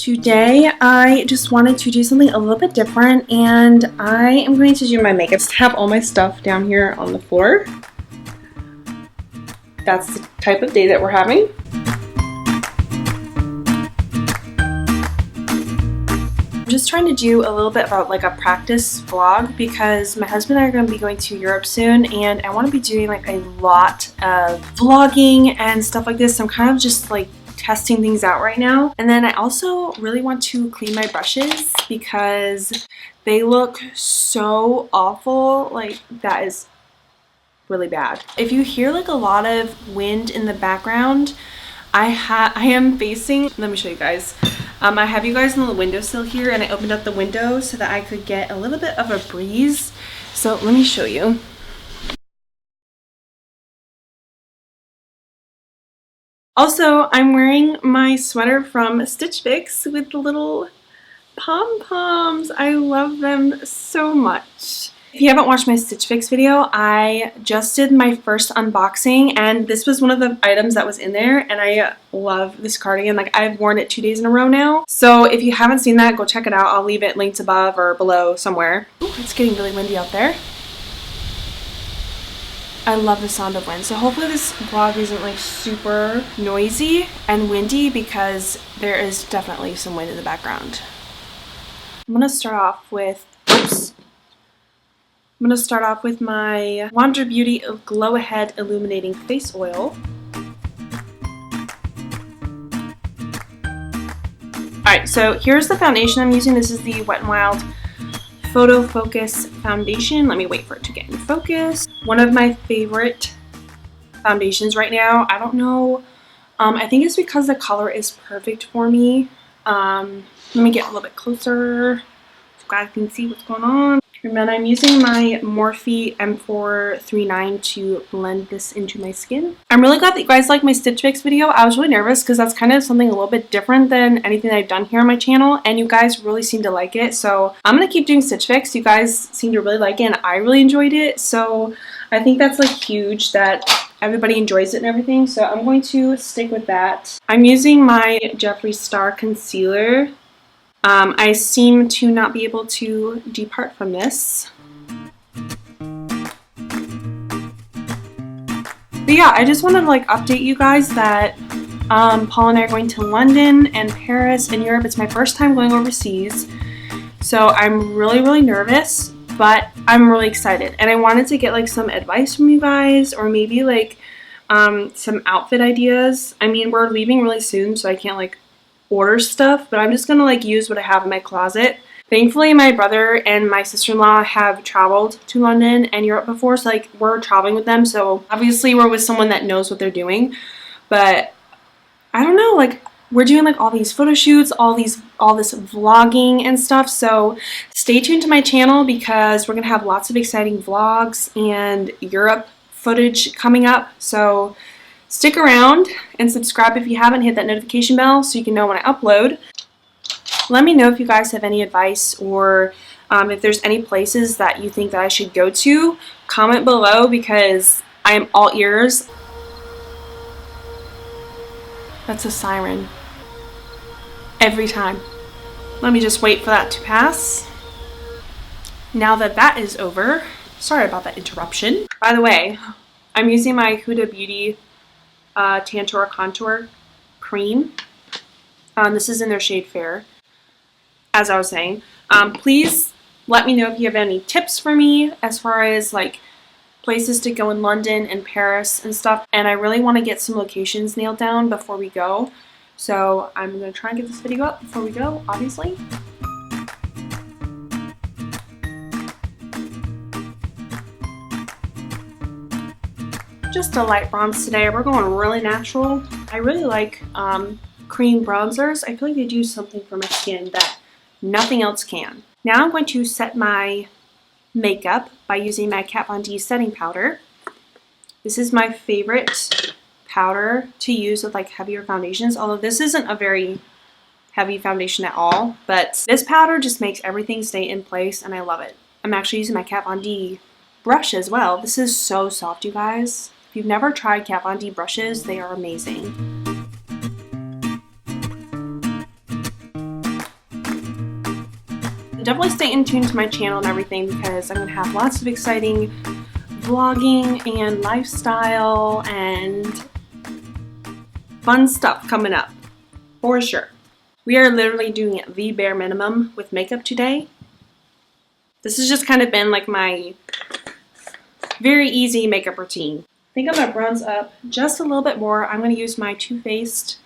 Today I just wanted to do something a little bit different, and I am going to do my makeup. Just have all my stuff down here on the floor. That's the type of day that we're having. I'm just trying to do a little bit about like a practice vlog because my husband and I are going to be going to Europe soon, and I want to be doing like a lot of vlogging and stuff like this. So I'm kind of just like testing things out right now. And then I also really want to clean my brushes because they look so awful. Like, that is really bad. If you hear like a lot of wind in the background, I am facing, let me show you guys. I have you guys on the windowsill here, and I opened up the window so that I could get a little bit of a breeze. So let me show you. Also, I'm wearing my sweater from Stitch Fix with the little pom-poms. I love them so much. If you haven't watched my Stitch Fix video, I just did my first unboxing, and this was one of the items that was in there, and I love this cardigan. Like, I've worn it 2 days in a row now. So if you haven't seen that, go check it out. I'll leave it linked above or below somewhere. Ooh, it's getting really windy out there. I love the sound of wind. So hopefully this vlog isn't like super noisy and windy because there is definitely some wind in the background. I'm gonna start off with, my Beauty Glow Ahead Illuminating Face Oil. Alright, so here's the foundation I'm using. This is the Wet n Wild Photo Focus foundation. Let me wait for it to get in focus. One of my favorite foundations right now. I don't know. I think it's because the color is perfect for me. Let me get a little bit closer so you guys can see what's going on. And then I'm using my Morphe M439 to blend this into my skin. I'm really glad that you guys like my Stitch Fix video. I was really nervous because that's kind of something a little bit different than anything that I've done here on my channel, and you guys really seem to like it. So I'm going to keep doing Stitch Fix. You guys seem to really like it, and I really enjoyed it. So I think that's like huge that everybody enjoys it and everything. So I'm going to stick with that. I'm using my Jeffree Star Concealer. I seem to not be able to depart from this. But yeah, I just wanted to like update you guys that Paul and I are going to London and Paris and Europe. It's my first time going overseas. So I'm really nervous, but I'm really excited. And I wanted to get like some advice from you guys, or maybe like some outfit ideas. I mean, we're leaving really soon, so I can't like order stuff, but I'm just gonna like use what I have in my closet. Thankfully, my brother and my sister-in-law have traveled to London and Europe before, so like we're traveling with them, so obviously we're with someone that knows what they're doing. But I don't know, like we're doing like all these photo shoots, all this vlogging and stuff, so stay tuned to my channel because we're gonna have lots of exciting vlogs and Europe footage coming up. So stick around and subscribe if you haven't. Hit that notification bell so you can know when I upload. Let me know if you guys have any advice, or if there's any places that you think that I should go to. Comment below because I am all ears. That's a siren. Every time. Let me just wait for that to pass. Now that that is over, sorry about that interruption. By the way, I'm using my Huda Beauty Tantour Contour Cream. This is in their shade Fair, as I was saying. Please let me know if you have any tips for me as far as like places to go in London and Paris and stuff. And I really want to get some locations nailed down before we go. So I'm going to try and get this video up before we go, obviously. Just a light bronze today. We're going really natural. I really like cream bronzers. I feel like they do something for my skin that nothing else can. Now I'm going to set my makeup by using my Kat Von D setting powder. This is my favorite powder to use with like heavier foundations, although this isn't a very heavy foundation at all, but this powder just makes everything stay in place and I love it. I'm actually using my Kat Von D brush as well. This is so soft, you guys. If you've never tried Kat Von D brushes, they are amazing. definitely stay in tune to my channel and everything, because I'm going to have lots of exciting vlogging and lifestyle and fun stuff coming up, for sure. We are literally doing the bare minimum with makeup today. This has just kind of been like my very easy makeup routine. I think I'm going to bronze up just a little bit more. I'm going to use my Too Faced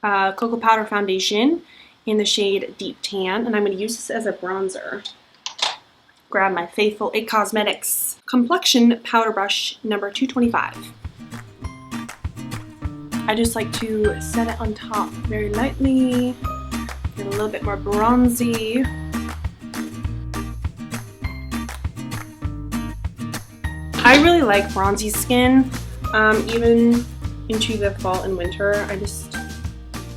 Cocoa Powder Foundation in the shade Deep Tan, and I'm going to use this as a bronzer. Grab my faithful It Cosmetics Complexion Powder Brush number 225. I just like to set it on top very lightly, get a little bit more bronzy. I really like bronzy skin, even into the fall and winter. I just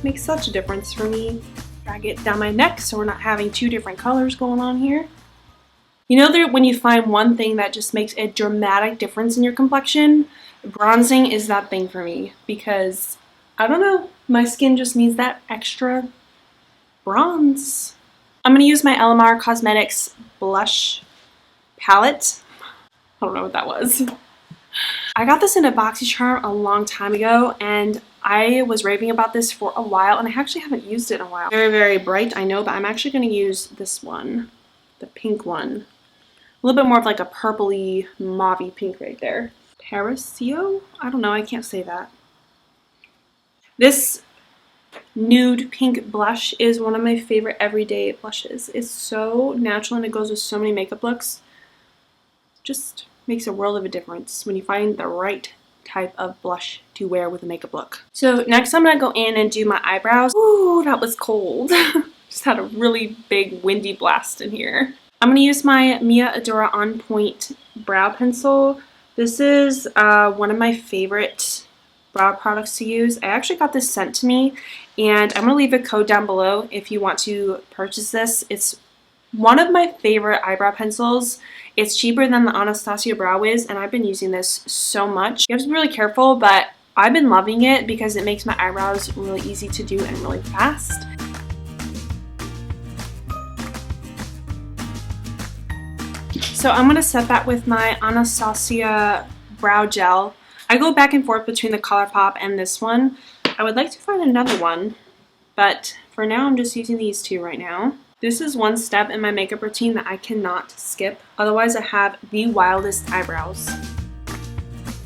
makes such a difference for me. Drag it down my neck so we're not having two different colors going on here. You know that when you find one thing that just makes a dramatic difference in your complexion, bronzing is that thing for me, because I don't know, my skin just needs that extra bronze. I'm going to use my Alamar Cosmetics blush palette. I don't know what that was. I got this in a BoxyCharm a long time ago, and I was raving about this for a while, and I actually haven't used it in a while. Very, very bright, I know, but I'm actually going to use this one, the pink one. A little bit more of like a purpley, mauvey pink right there. Parasio? I don't know, I can't say that. This nude pink blush is one of my favorite everyday blushes. It's so natural and it goes with so many makeup looks. Just makes a world of a difference when you find the right type of blush to wear with a makeup look. So next I'm gonna go in and do my eyebrows. Ooh, that was cold. Just had a really big windy blast in here. I'm gonna use my Mia Adora On Point brow pencil. This is one of my favorite brow products to use. I actually got this sent to me, and I'm gonna leave a code down below if you want to purchase this. It's one of my favorite eyebrow pencils. It's cheaper than the Anastasia Brow Wiz, and I've been using this so much. You have to be really careful, but I've been loving it because it makes my eyebrows really easy to do and really fast. So I'm going to set that with my Anastasia Brow Gel. I go back and forth between the ColourPop and this one. I would like to find another one, but for now I'm just using these two right now. This is one step in my makeup routine that I cannot skip, otherwise I have the wildest eyebrows.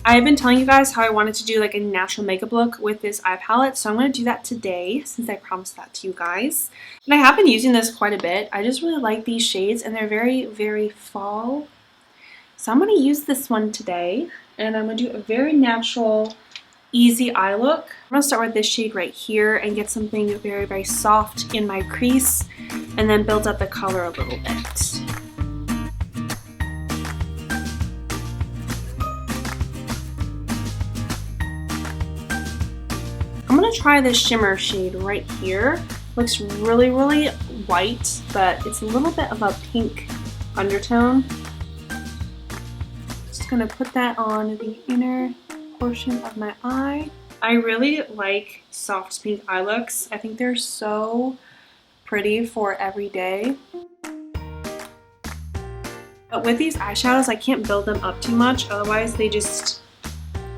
I have been telling you guys how I wanted to do like a natural makeup look with this eye palette, so I'm going to do that today since I promised that to you guys. And I have been using this quite a bit. I just really like these shades and they're very, very fall. So I'm going to use this one today, and I'm going to do a very natural, easy eye look. I'm going to start with this shade right here and get something very, very soft in my crease, and then build up the color a little bit. I'm going to try this shimmer shade right here. Looks really, really white, but it's a little bit of a pink undertone. Just going to put that on the inner portion of my eye. I really like soft pink eye looks. I think they're so pretty for every day. But with these eyeshadows, I can't build them up too much, otherwise they just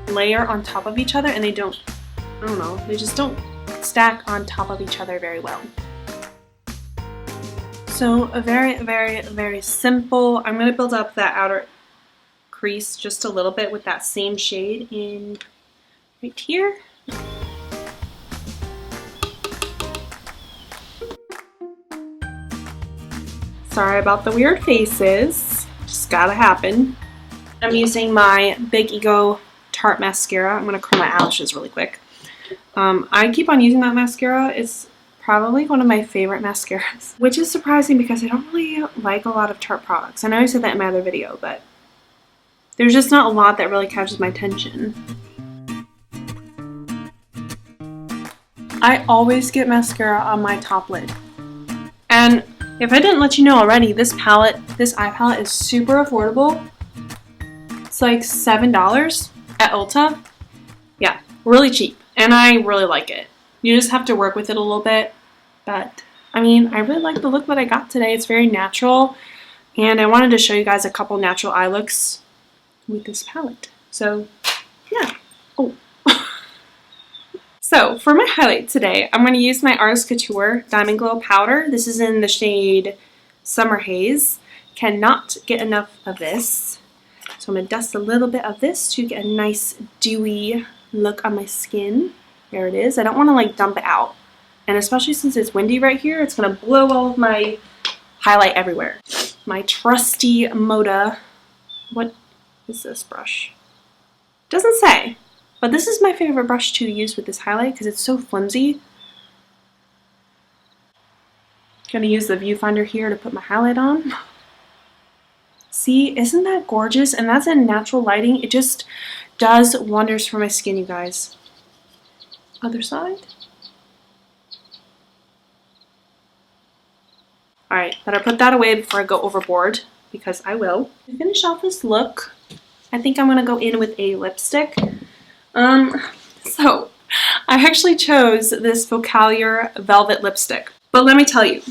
layer on top of each other and they don't, I don't know, they just don't stack on top of each other very well. So a very, very, very simple, I'm going to build up that outer crease just a little bit with that same shade in right here. Sorry about the weird faces, just gotta happen. I'm using my Big Ego Tarte mascara. I'm gonna curl my eyelashes really quick. I keep on using that mascara. It's probably one of my favorite mascaras, which is surprising because I don't really like a lot of Tarte products. I know I said that in my other video, but there's just not a lot that really catches my attention. I always get mascara on my top lid. And if I didn't let you know already, this eye palette is super affordable. It's like $7 at Ulta. Yeah, really cheap. And I really like it. You just have to work with it a little bit, but I mean, I really like the look that I got today. It's very natural, and I wanted to show you guys a couple natural eye looks with this palette. So, yeah. Oh. So, for my highlight today, I'm going to use my Artist Couture Diamond Glow Powder. This is in the shade Summer Haze. Cannot get enough of this. So I'm going to dust a little bit of this to get a nice dewy look on my skin. There it is. I don't want to like dump it out. And especially since it's windy right here, it's going to blow all of my highlight everywhere. My trusty Moda. What is this brush? Doesn't say. But this is my favorite brush to use with this highlight because it's so flimsy. I'm going to use the viewfinder here to put my highlight on. See, isn't that gorgeous? And that's in natural lighting. It just does wonders for my skin, you guys. Other side. Alright, better put that away before I go overboard, because I will. To finish off this look, I think I'm going to go in with a lipstick. So, I actually chose this Focallure Velvet Lipstick. But let me tell you,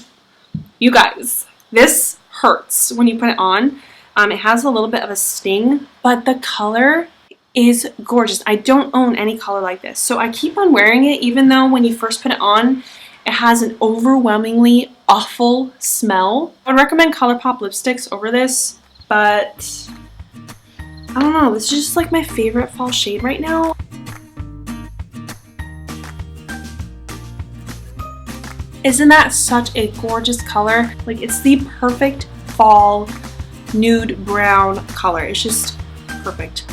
you guys, this hurts when you put it on. It has a little bit of a sting, but the color is gorgeous. I don't own any color like this, so I keep on wearing it even though when you first put it on, it has an overwhelmingly awful smell. I would recommend ColourPop lipsticks over this, but I don't know, this is just like my favorite fall shade right now. Isn't that such a gorgeous color? Like, it's the perfect fall nude brown color. It's just perfect.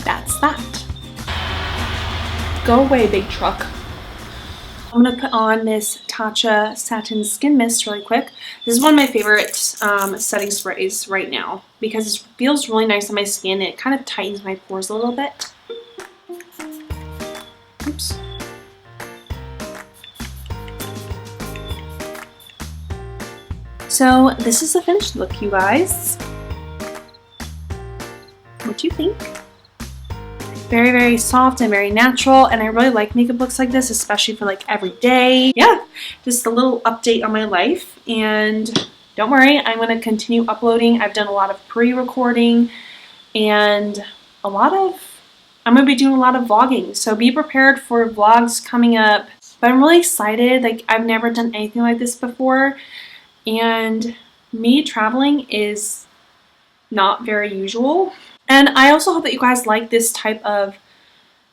That's that. Go away, big truck. I'm going to put on this Tatcha Satin Skin Mist really quick. This is one of my favorite setting sprays right now because it feels really nice on my skin. It kind of tightens my pores a little bit. Oops. So this is the finished look, you guys. What do you think? Very, very soft and very natural, and I really like makeup looks like this, especially for like every day. Yeah, just a little update on my life, and don't worry, I'm going to continue uploading. I've done a lot of pre-recording and I'm going to be doing a lot of vlogging, so be prepared for vlogs coming up. But I'm really excited. Like, I've never done anything like this before, and me traveling is not very usual. And I also hope that you guys like this type of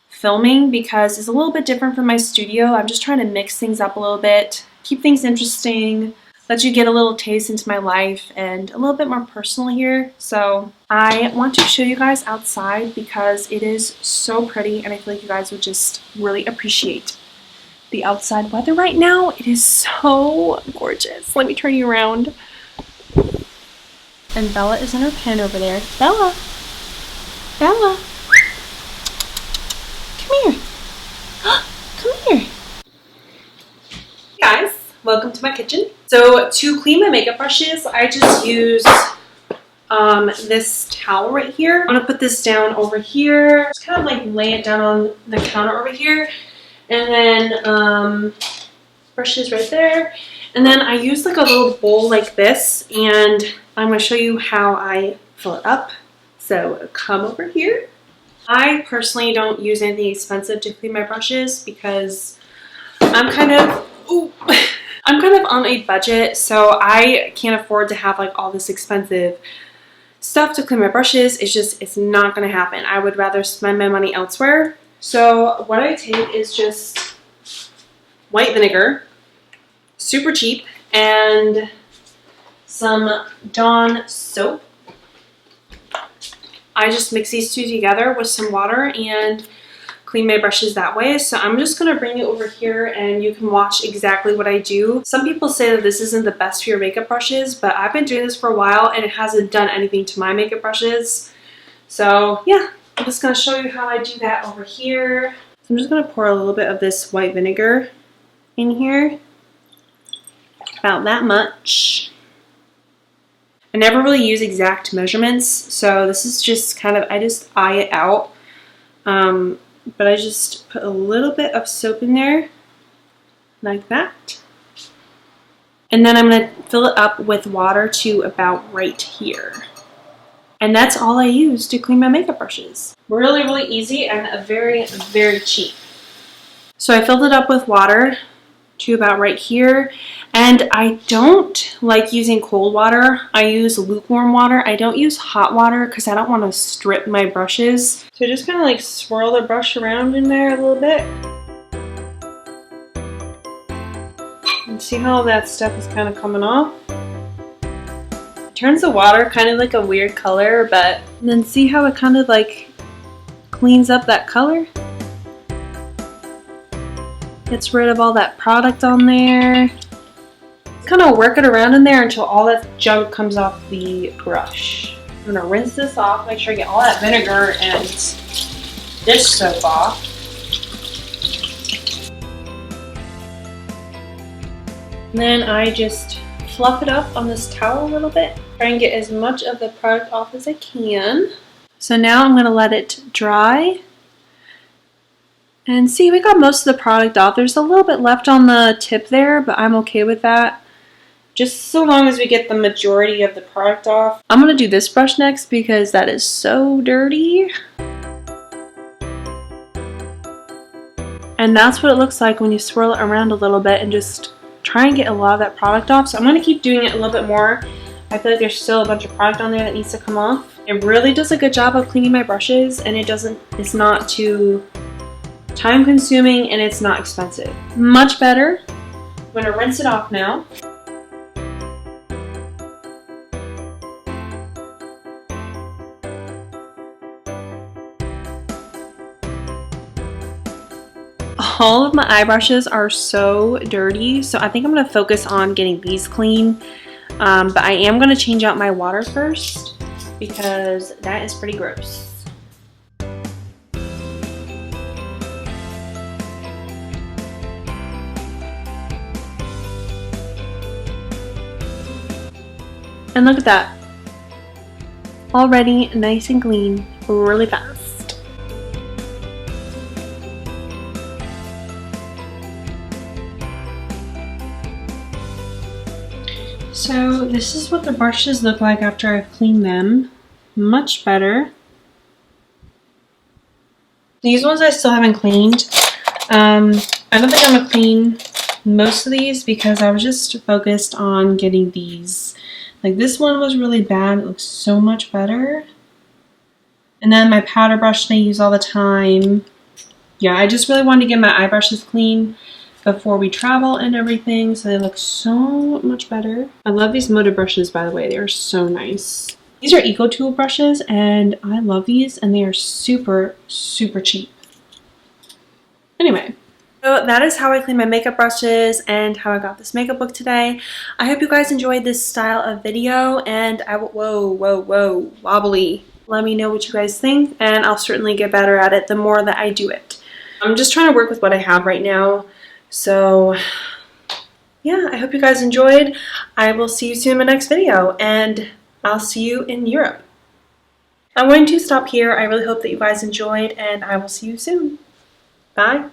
filming because it's a little bit different from my studio. I'm just trying to mix things up a little bit, keep things interesting, let you get a little taste into my life and a little bit more personal here. So I want to show you guys outside because it is so pretty and I feel like you guys would just really appreciate the outside weather right now. It is so gorgeous. Let me turn you around. And Bella is in her pen over there. Bella! Bella! Come here! Come here! Hey guys, welcome to my kitchen. So to clean my makeup brushes, I just use this towel right here. I'm gonna put this down over here. Just kind of like lay it down on the counter over here. And then brushes right there. And then I use like a little bowl like this, and I'm going to show you how I fill it up. So come over here. I personally don't use anything expensive to clean my brushes because I'm kind of on a budget, so I can't afford to have like all this expensive stuff to clean my brushes. It's not going to happen. I would rather spend my money elsewhere. So what I take is just white vinegar, super cheap, and some Dawn soap. I just mix these two together with some water and clean my brushes that way. So I'm just going to bring you over here and you can watch exactly what I do. Some people say that this isn't the best for your makeup brushes, but I've been doing this for a while and it hasn't done anything to my makeup brushes. So yeah, I'm just going to show you how I do that over here. So I'm just going to pour a little bit of this white vinegar in here. About that much. I never really use exact measurements, so this is just kind of, I just eye it out. But I just put a little bit of soap in there, like that. And then I'm going to fill it up with water to about right here. And that's all I use to clean my makeup brushes. Really, really easy and very, very cheap. So I filled it up with water to about right here. And I don't like using cold water. I use lukewarm water. I don't use hot water because I don't want to strip my brushes. So just kind of like swirl the brush around in there a little bit. And see how that stuff is kind of coming off? It turns the water kind of like a weird color, but and then see how it kind of like cleans up that color? Gets rid of all that product on there. Kind of work it around in there until all that junk comes off the brush. I'm gonna rinse this off, make sure I get all that vinegar and dish soap off. And then I just fluff it up on this towel a little bit. Try and get as much of the product off as I can. So now I'm gonna let it dry. And see, we got most of the product off. There's a little bit left on the tip there, but I'm okay with that. Just so long as we get the majority of the product off. I'm going to do this brush next because that is so dirty. And that's what it looks like when you swirl it around a little bit and just try and get a lot of that product off. So I'm going to keep doing it a little bit more. I feel like there's still a bunch of product on there that needs to come off. It really does a good job of cleaning my brushes, and it's not too time consuming, and it's not expensive. Much better. I'm going to rinse it off now. All of my eye brushes are so dirty, so I think I'm going to focus on getting these clean. But I am going to change out my water first because that is pretty gross. And look at that. Already nice and clean really fast. So this is what the brushes look like after I've cleaned them. Much better. These ones I still haven't cleaned. I don't think I'm going to clean most of these because I was just focused on getting these. Like this one was really bad. It looks so much better. And then my powder brush that I use all the time. Yeah, I just really wanted to get my eye brushes clean before we travel and everything, so they look so much better. I love these Huda brushes, by the way. They are so nice. These are Eco Tool brushes, and I love these, and they are super, super cheap. Anyway, so that is how I clean my makeup brushes and how I got this makeup look today. I hope you guys enjoyed this style of video, and I will, whoa, wobbly. Let me know what you guys think, and I'll certainly get better at it the more that I do it. I'm just trying to work with what I have right now. So yeah, I hope you guys enjoyed. I will see you soon in my next video, and I'll see you in Europe. I'm going to stop here. I really hope that you guys enjoyed, and I will see you soon. Bye.